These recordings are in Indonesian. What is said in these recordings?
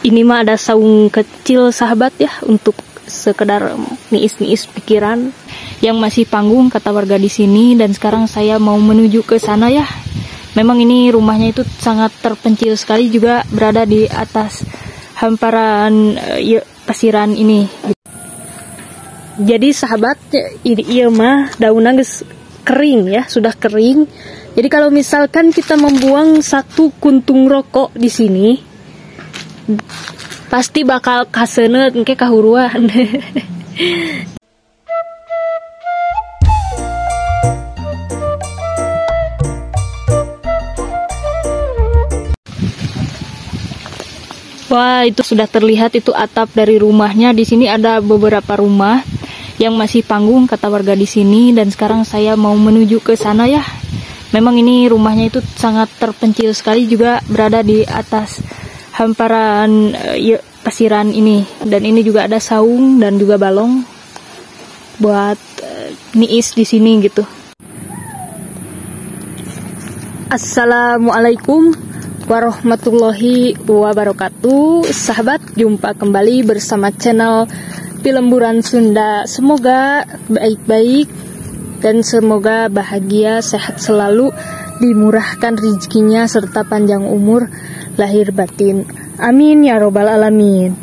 Ini mah ada saung kecil sahabat ya, untuk sekedar niis-niis pikiran yang masih panggung kata warga di sini. Dan sekarang saya mau menuju ke sana ya. Memang ini rumahnya itu sangat terpencil sekali, juga berada di atas hamparan pasiran ini. Jadi sahabat, iya mah daunnya kering ya, sudah kering. Jadi kalau misalkan kita membuang satu kuntung rokok di sini, pasti bakal kasenet engke kahuruan. Wah, itu sudah terlihat itu atap dari rumahnya. Di sini ada beberapa rumah yang masih panggung kata warga di sini. Dan sekarang saya mau menuju ke sana ya. Memang ini rumahnya itu sangat terpencil sekali, juga berada di atas hamparan pasiran ini. Dan ini juga ada saung dan juga balong buat niis di sini gitu. Assalamualaikum warahmatullahi wabarakatuh. Sahabat, jumpa kembali bersama channel Pilemburan Sunda. Semoga baik-baik dan semoga bahagia, sehat selalu, dimurahkan rezekinya serta panjang umur lahir batin. Amin ya robbal alamin.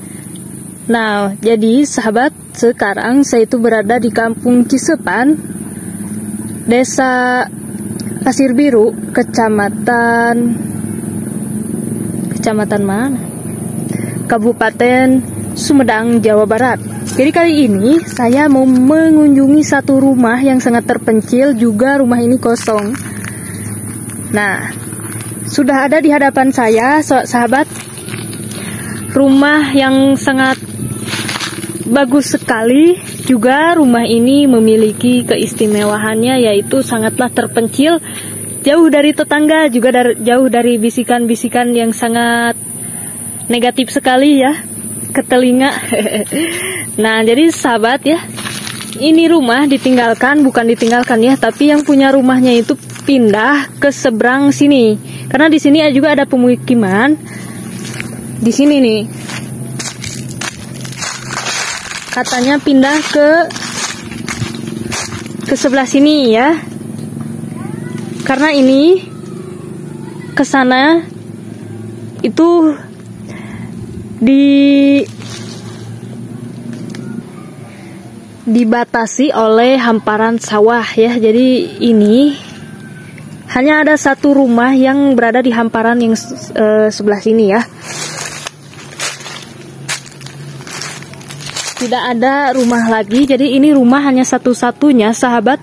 Nah, jadi sahabat, sekarang saya itu berada di Kampung Cisepan, Desa Pasir Biru, Kecamatan mana? Kabupaten Sumedang, Jawa Barat. Jadi kali ini saya mau mengunjungi satu rumah yang sangat terpencil, juga rumah ini kosong. Nah, sudah ada di hadapan saya, sahabat, rumah yang sangat bagus sekali. Juga rumah ini memiliki keistimewaannya, yaitu sangatlah terpencil, jauh dari tetangga, juga jauh dari bisikan-bisikan yang sangat negatif sekali ya ke telinga. Nah, jadi sahabat ya, ini rumah bukan ditinggalkan ya, tapi yang punya rumahnya itu pindah ke seberang sini. Karena di sini juga ada pemukiman. Di sini nih. Katanya pindah ke sebelah sini ya. Karena ini ke sana itu dibatasi oleh hamparan sawah ya. Jadi ini hanya ada satu rumah yang berada di hamparan yang sebelah sini ya. Tidak ada rumah lagi. Jadi ini rumah hanya satu-satunya sahabat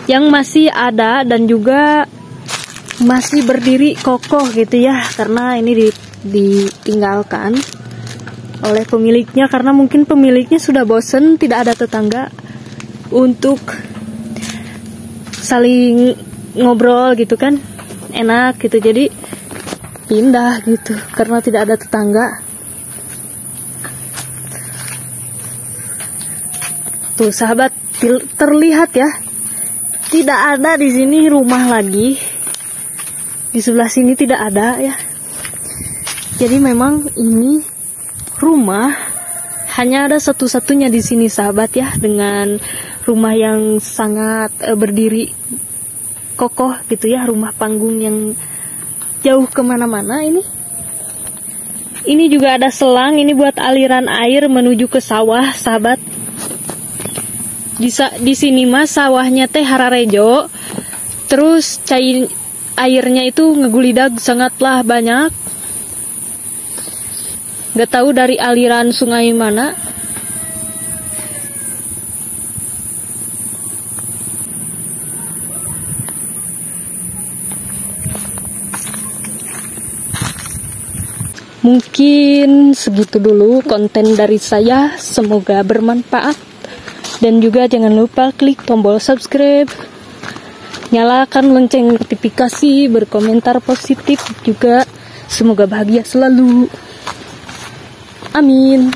yang masih ada dan juga masih berdiri kokoh gitu ya. Karena ini ditinggalkan oleh pemiliknya, karena mungkin pemiliknya sudah bosen, tidak ada tetangga untuk saling ngobrol gitu kan, enak gitu, jadi pindah gitu karena tidak ada tetangga. Tuh sahabat, terlihat ya, tidak ada di sini rumah lagi, di sebelah sini tidak ada ya. Jadi memang ini rumah hanya ada satu-satunya di sini sahabat ya, dengan rumah yang sangat berdiri kokoh gitu ya, rumah panggung yang jauh kemana-mana ini. Ini juga ada selang, ini buat aliran air menuju ke sawah sahabat. Di sini mah sawahnya teh hararejo, terus airnya itu ngegulidag sangatlah banyak. Gak tahu dari aliran sungai mana. Mungkin segitu dulu konten dari saya. Semoga bermanfaat. Dan juga jangan lupa klik tombol subscribe. Nyalakan lonceng notifikasi, berkomentar positif juga. Semoga bahagia selalu. Amin.